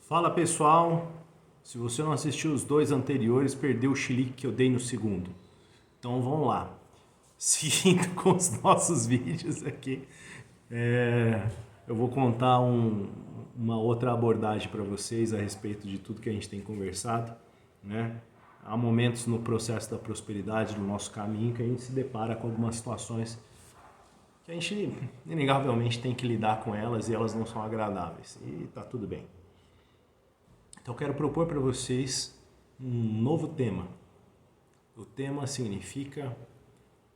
Fala pessoal, se você não assistiu os dois anteriores, perdeu o chilique que eu dei no segundo. Então vamos lá. Seguindo com os nossos vídeos aqui, eu vou contar uma outra abordagem para vocês a respeito de tudo que a gente tem conversado, né? Há momentos no processo da prosperidade, no nosso caminho, que a gente se depara com algumas situações que a gente inegavelmente tem que lidar com elas e elas não são agradáveis. E tá tudo bem. Então eu quero propor para vocês um novo tema. O tema significa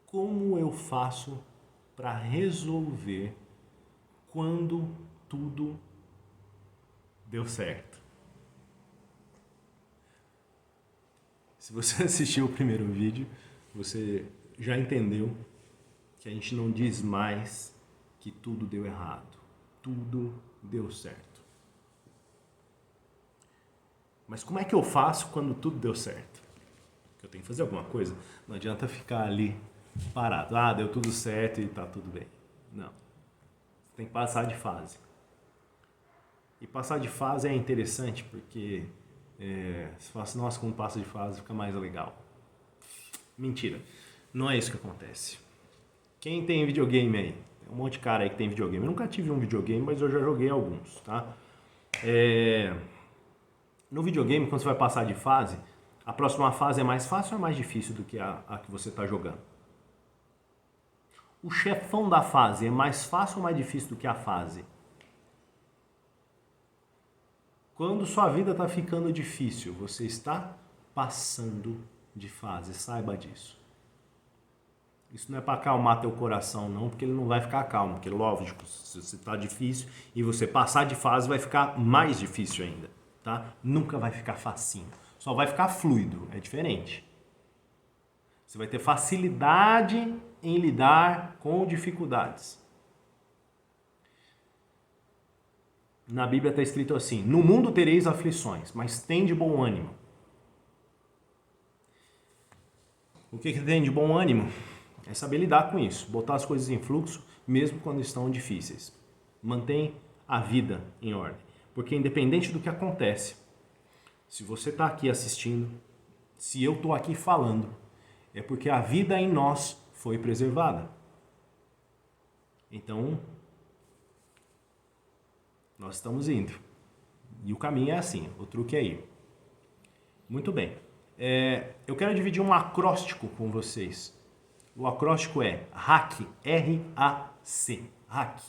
como eu faço para resolver quando tudo deu certo. Se você assistiu o primeiro vídeo, você já entendeu que a gente não diz mais que tudo deu errado. Tudo deu certo. Mas como é que eu faço quando tudo deu certo? Eu tenho que fazer alguma coisa. Não adianta ficar ali parado. Ah, deu tudo certo e tá tudo bem. Não. Você tem que passar de fase. E passar de fase é interessante porque você fala assim, nossa, como passa de fase fica mais legal. Mentira. Não é isso que acontece. Quem tem videogame aí? Tem um monte de cara aí que tem videogame. Eu nunca tive um videogame, mas eu já joguei alguns, tá? No videogame, quando você vai passar de fase, a próxima fase é mais fácil ou é mais difícil do que a que você está jogando? O chefão da fase é mais fácil ou mais difícil do que a fase? Quando sua vida está ficando difícil, você está passando de fase, saiba disso. Isso não é para acalmar teu coração não, porque ele não vai ficar calmo, porque lógico, se você está difícil e você passar de fase vai ficar mais difícil ainda. Tá? Nunca vai ficar facinho, só vai ficar fluido, é diferente. Você vai ter facilidade em lidar com dificuldades. Na Bíblia está escrito assim: no mundo tereis aflições, mas tende bom ânimo. O que tem de bom ânimo? É saber lidar com isso, botar as coisas em fluxo, mesmo quando estão difíceis. Mantém a vida em ordem. Porque independente do que acontece, se você está aqui assistindo, se eu estou aqui falando, é porque a vida em nós foi preservada. Então, nós estamos indo. E o caminho é assim, o truque é ir. Muito bem. Eu quero dividir um acróstico com vocês. O acróstico é RAC, R-A-C, RAC.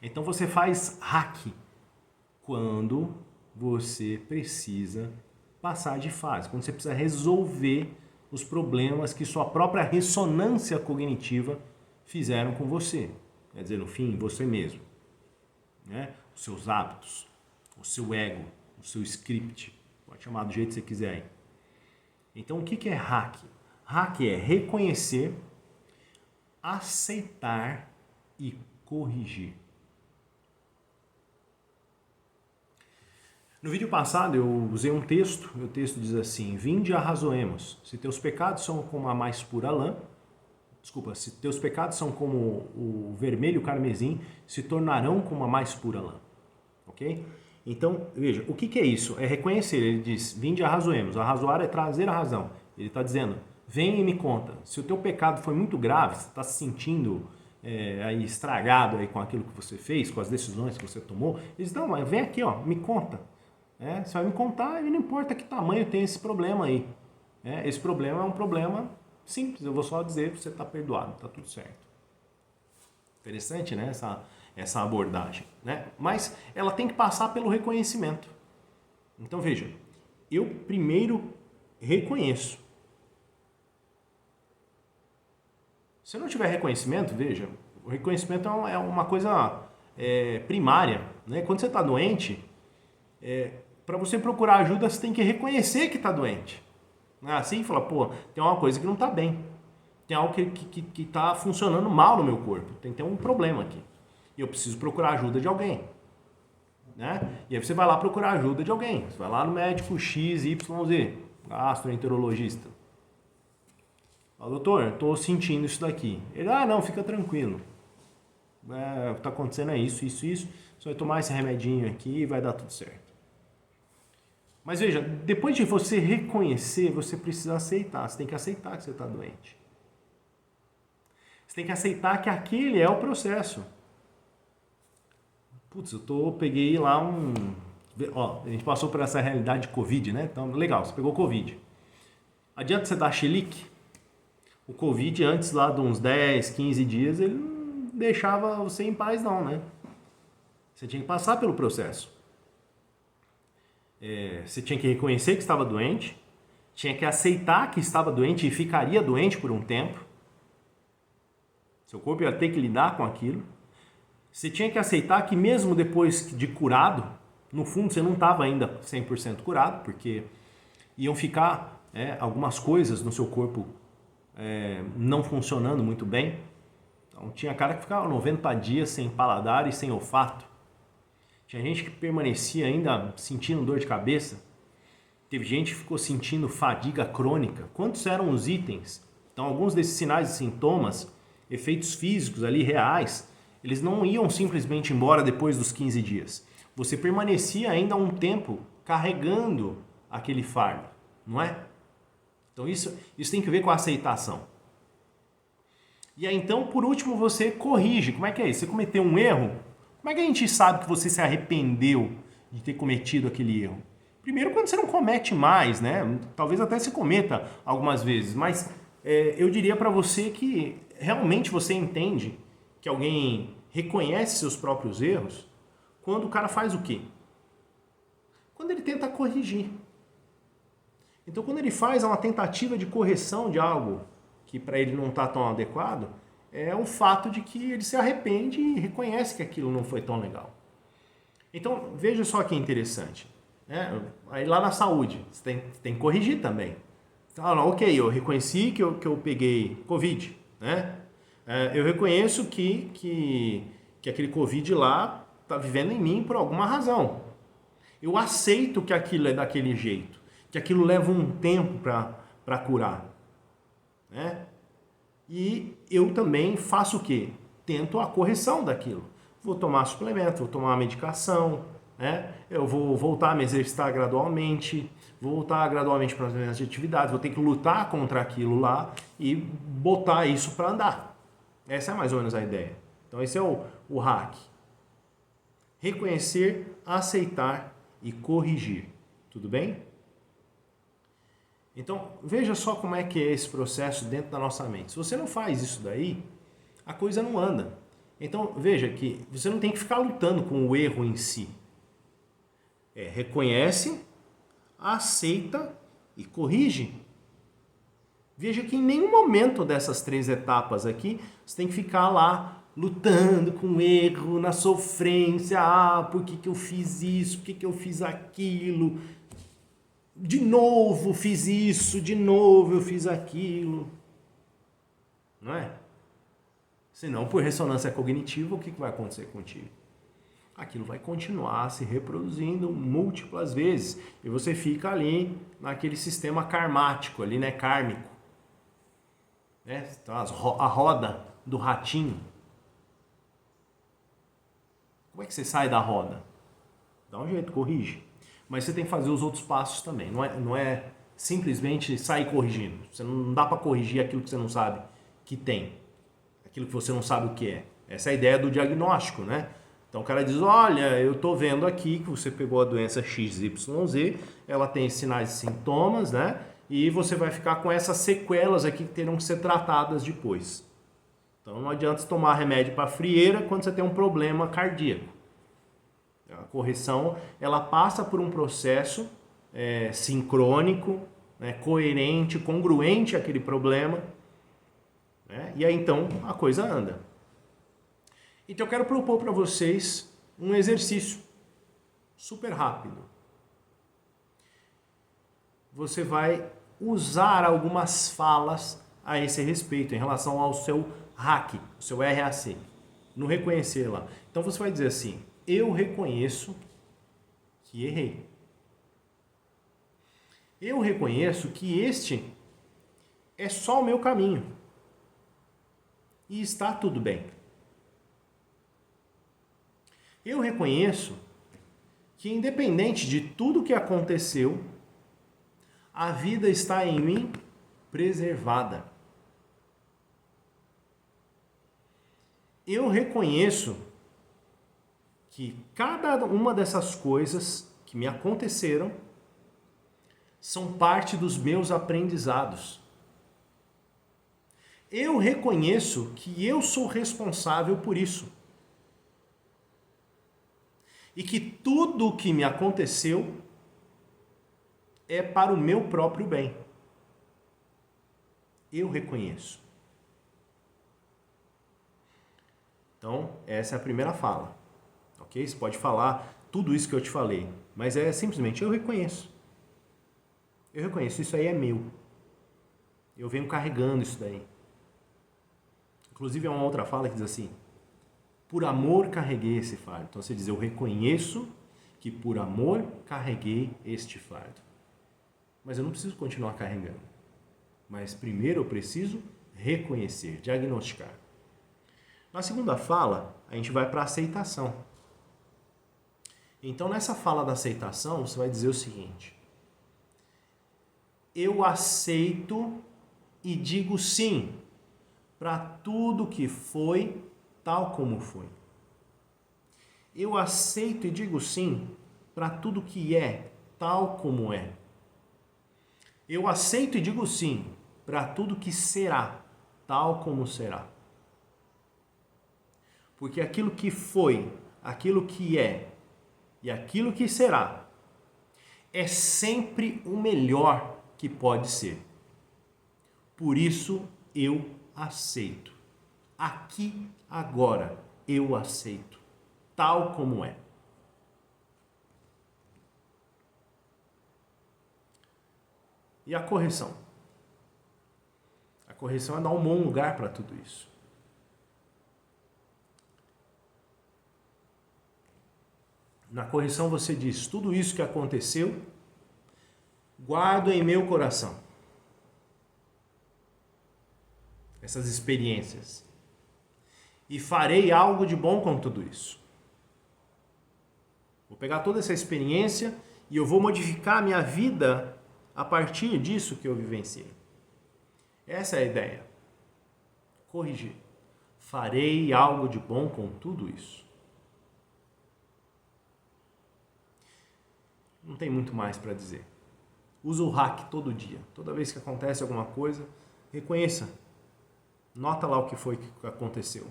Então você faz RAC quando você precisa passar de fase, quando você precisa resolver os problemas que sua própria ressonância cognitiva fizeram com você. Quer dizer, no fim, você mesmo. Né? Os seus hábitos, o seu ego, o seu script, pode chamar do jeito que você quiser aí. Então, o que é hack? Hack é reconhecer, aceitar e corrigir. No vídeo passado eu usei um texto, o texto diz assim: vinde e arrazoemos, se teus pecados são como a mais pura lã, se teus pecados são como o vermelho carmesim, se tornarão como a mais pura lã. Ok? Então, veja, o que é isso? É reconhecer, ele diz, vinde e arrazoemos, arrazoar é trazer a razão. Ele está dizendo, vem e me conta, se o teu pecado foi muito grave, você está se sentindo aí estragado aí com aquilo que você fez, com as decisões que você tomou, ele diz, não, mas vem aqui, ó, me conta. Você vai me contar e não importa que tamanho tem esse problema aí. Esse problema é um problema simples, eu vou só dizer que você está perdoado, está tudo certo. Interessante, né, essa abordagem. Né? Mas ela tem que passar pelo reconhecimento. Então veja, eu primeiro reconheço. Se eu não tiver reconhecimento, veja, o reconhecimento é uma coisa primária. Né? Quando você está doente, para você procurar ajuda, você tem que reconhecer que está doente. Não é assim? Fala, pô, tem uma coisa que não está bem. Tem algo que está funcionando mal no meu corpo. Tem que ter um problema aqui. E eu preciso procurar ajuda de alguém. Né? E aí você vai lá procurar ajuda de alguém. Você vai lá no médico X, Y, Z, gastroenterologista. Fala, doutor, eu estou sentindo isso daqui. Ele, não, fica tranquilo. O que está acontecendo é isso. Você vai tomar esse remedinho aqui e vai dar tudo certo. Mas veja, depois de você reconhecer, você precisa aceitar. Você tem que aceitar que você está doente. Você tem que aceitar que aquele é o processo. Putz, peguei lá Ó, a gente passou por essa realidade de Covid, né? Então, legal, você pegou Covid. Adianta você dar chilique? O Covid, antes lá de uns 10, 15 dias, ele não deixava você em paz não, né? Você tinha que passar pelo processo. Você tinha que reconhecer que estava doente, tinha que aceitar que estava doente e ficaria doente por um tempo. Seu corpo ia ter que lidar com aquilo. Você tinha que aceitar que mesmo depois de curado, no fundo você não estava ainda 100% curado, porque iam ficar algumas coisas no seu corpo não funcionando muito bem. Então tinha cara que ficava 90 dias sem paladar e sem olfato. Tinha gente que permanecia ainda sentindo dor de cabeça. Teve gente que ficou sentindo fadiga crônica. Quantos eram os itens? Então alguns desses sinais e sintomas, efeitos físicos ali reais, eles não iam simplesmente embora depois dos 15 dias. Você permanecia ainda um tempo carregando aquele fardo, não é? Então isso tem que ver com a aceitação. E aí então, por último, você corrige. Como é que é isso? Você cometeu um erro? Como é que a gente sabe que você se arrependeu de ter cometido aquele erro? Primeiro, quando você não comete mais, né? Talvez até se cometa algumas vezes, mas eu diria para você que realmente você entende que alguém reconhece seus próprios erros quando o cara faz o quê? Quando ele tenta corrigir. Então, quando ele faz uma tentativa de correção de algo que para ele não está tão adequado, é o fato de que ele se arrepende e reconhece que aquilo não foi tão legal. Então, veja só que interessante. Aí lá na saúde, você tem que corrigir também. Você fala, ok, eu reconheci que eu peguei Covid, né? Eu reconheço que aquele Covid lá está vivendo em mim por alguma razão. Eu aceito que aquilo é daquele jeito, que aquilo leva um tempo para curar, né? E eu também faço o quê? Tento a correção daquilo. Vou tomar suplemento, vou tomar medicação, né? Eu vou voltar a me exercitar gradualmente, vou voltar gradualmente para as minhas atividades, vou ter que lutar contra aquilo lá e botar isso para andar. Essa é mais ou menos a ideia. Então esse é o hack. Reconhecer, aceitar e corrigir. Tudo bem? Então, veja só como é que é esse processo dentro da nossa mente. Se você não faz isso daí, a coisa não anda. Então, veja que você não tem que ficar lutando com o erro em si. Reconhece, aceita e corrige. Veja que em nenhum momento dessas 3 etapas aqui, você tem que ficar lá lutando com o erro, na sofrência. Por que eu fiz isso? Por que eu fiz aquilo? De novo fiz isso, de novo eu fiz aquilo. Não é? Senão, por ressonância cognitiva, o que vai acontecer contigo? Aquilo vai continuar se reproduzindo múltiplas vezes. E você fica ali naquele sistema karmático, ali, né? Kármico. Então, a roda do ratinho. Como é que você sai da roda? Dá um jeito, corrige. Mas você tem que fazer os outros passos também. Não é simplesmente sair corrigindo. Você não dá para corrigir aquilo que você não sabe que tem. Aquilo que você não sabe o que é. Essa é a ideia do diagnóstico, né? Então o cara diz, olha, eu tô vendo aqui que você pegou a doença XYZ, ela tem sinais e sintomas, né? E você vai ficar com essas sequelas aqui que terão que ser tratadas depois. Então não adianta você tomar remédio para frieira quando você tem um problema cardíaco. A correção, ela passa por um processo sincrônico, né, coerente, congruente àquele problema, né, e aí então a coisa anda. Então eu quero propor para vocês um exercício super rápido. Você vai usar algumas falas a esse respeito, em relação ao seu RAC, o seu RAC, no reconhecer lá. Então você vai dizer assim, eu reconheço que errei. Eu reconheço que este é só o meu caminho. E está tudo bem. Eu reconheço que independente de tudo que aconteceu, a vida está em mim preservada. Eu reconheço que cada uma dessas coisas que me aconteceram são parte dos meus aprendizados. Eu reconheço que eu sou responsável por isso. E que tudo o que me aconteceu é para o meu próprio bem. Eu reconheço. Então, essa é a primeira fala. Ok? Você pode falar tudo isso que eu te falei, mas é simplesmente eu reconheço. Eu reconheço, isso aí é meu. Eu venho carregando isso daí. Inclusive, há uma outra fala que diz assim: por amor carreguei esse fardo. Então você diz, eu reconheço que por amor carreguei este fardo. Mas eu não preciso continuar carregando. Mas primeiro eu preciso reconhecer, diagnosticar. Na segunda fala, a gente vai para a aceitação. Então nessa fala da aceitação, você vai dizer o seguinte: eu aceito e digo sim para tudo que foi tal como foi. Eu aceito e digo sim para tudo que é tal como é. Eu aceito e digo sim para tudo que será tal como será. Porque aquilo que foi, aquilo que é e aquilo que será é sempre o melhor que pode ser. Por isso eu aceito. Aqui, agora, eu aceito, tal como é. E a correção? A correção é dar um bom lugar para tudo isso. Na correção você diz, tudo isso que aconteceu, guardo em meu coração. Essas experiências. E farei algo de bom com tudo isso. Vou pegar toda essa experiência e eu vou modificar a minha vida a partir disso que eu vivenciei. Essa é a ideia. Corrigir. Farei algo de bom com tudo isso. Não tem muito mais para dizer. Usa o hack todo dia. Toda vez que acontece alguma coisa, reconheça. Nota lá o que foi que aconteceu.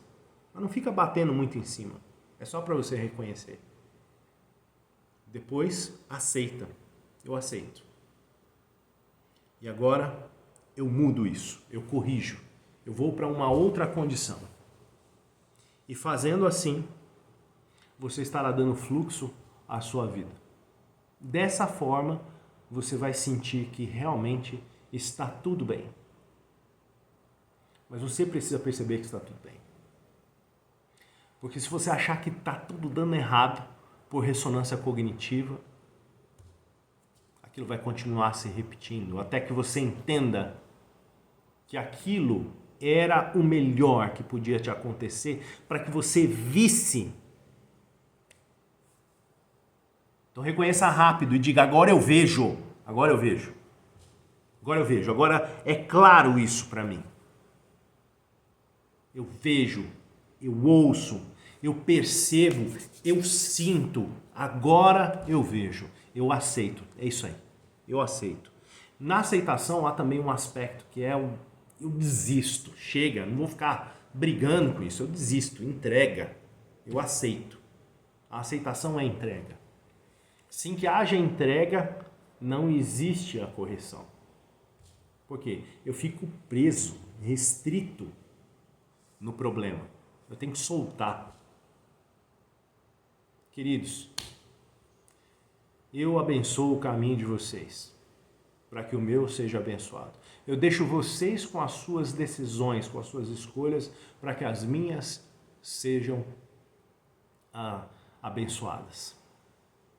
Mas não fica batendo muito em cima. É só para você reconhecer. Depois, aceita. Eu aceito. E agora, eu mudo isso. Eu corrijo. Eu vou para uma outra condição. E fazendo assim, você estará dando fluxo à sua vida. Dessa forma, você vai sentir que realmente está tudo bem. Mas você precisa perceber que está tudo bem. Porque se você achar que está tudo dando errado por ressonância cognitiva, aquilo vai continuar se repetindo até que você entenda que aquilo era o melhor que podia te acontecer para que você visse. Então reconheça rápido e diga, agora eu vejo, agora eu vejo. Agora eu vejo, agora é claro isso para mim. Eu vejo, eu ouço, eu percebo, eu sinto, agora eu vejo, eu aceito, é isso aí, eu aceito. Na aceitação há também um aspecto que é o eu desisto, chega, não vou ficar brigando com isso, eu desisto, entrega, eu aceito. A aceitação é entrega. Sem que haja entrega, não existe a correção. Por quê? Eu fico preso, restrito no problema. Eu tenho que soltar. Queridos, eu abençoo o caminho de vocês, para que o meu seja abençoado. Eu deixo vocês com as suas decisões, com as suas escolhas, para que as minhas sejam abençoadas.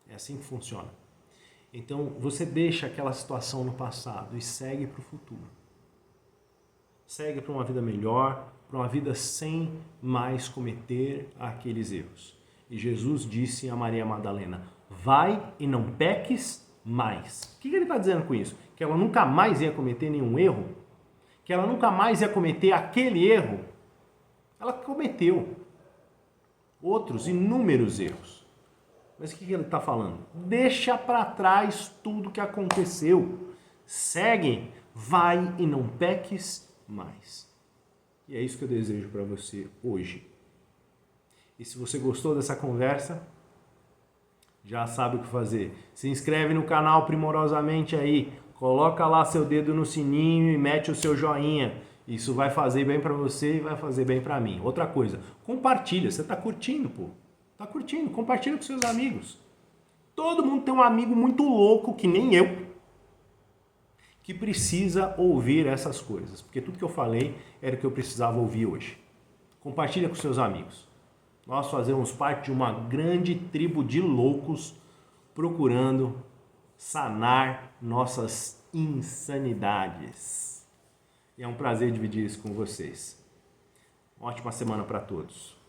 É assim que funciona. Então, você deixa aquela situação no passado e segue para o futuro. Segue para uma vida melhor, para uma vida sem mais cometer aqueles erros. E Jesus disse a Maria Madalena, vai e não peques mais. O que ele está dizendo com isso? Que ela nunca mais ia cometer nenhum erro? Que ela nunca mais ia cometer aquele erro? Ela cometeu outros inúmeros erros. Mas o que ele está falando? Deixa para trás tudo que aconteceu. Segue, vai e não peques mais. E é isso que eu desejo para você hoje. E se você gostou dessa conversa, já sabe o que fazer. Se inscreve no canal Primorosamente aí, coloca lá seu dedo no sininho e mete o seu joinha. Isso vai fazer bem para você e vai fazer bem para mim. Outra coisa, compartilha. Você tá curtindo, pô? Tá curtindo? Compartilha com seus amigos. Todo mundo tem um amigo muito louco, que nem eu, que precisa ouvir essas coisas. Porque tudo que eu falei era o que eu precisava ouvir hoje. Compartilha com seus amigos. Nós fazemos parte de uma grande tribo de loucos procurando sanar nossas insanidades. E é um prazer dividir isso com vocês. Ótima semana para todos.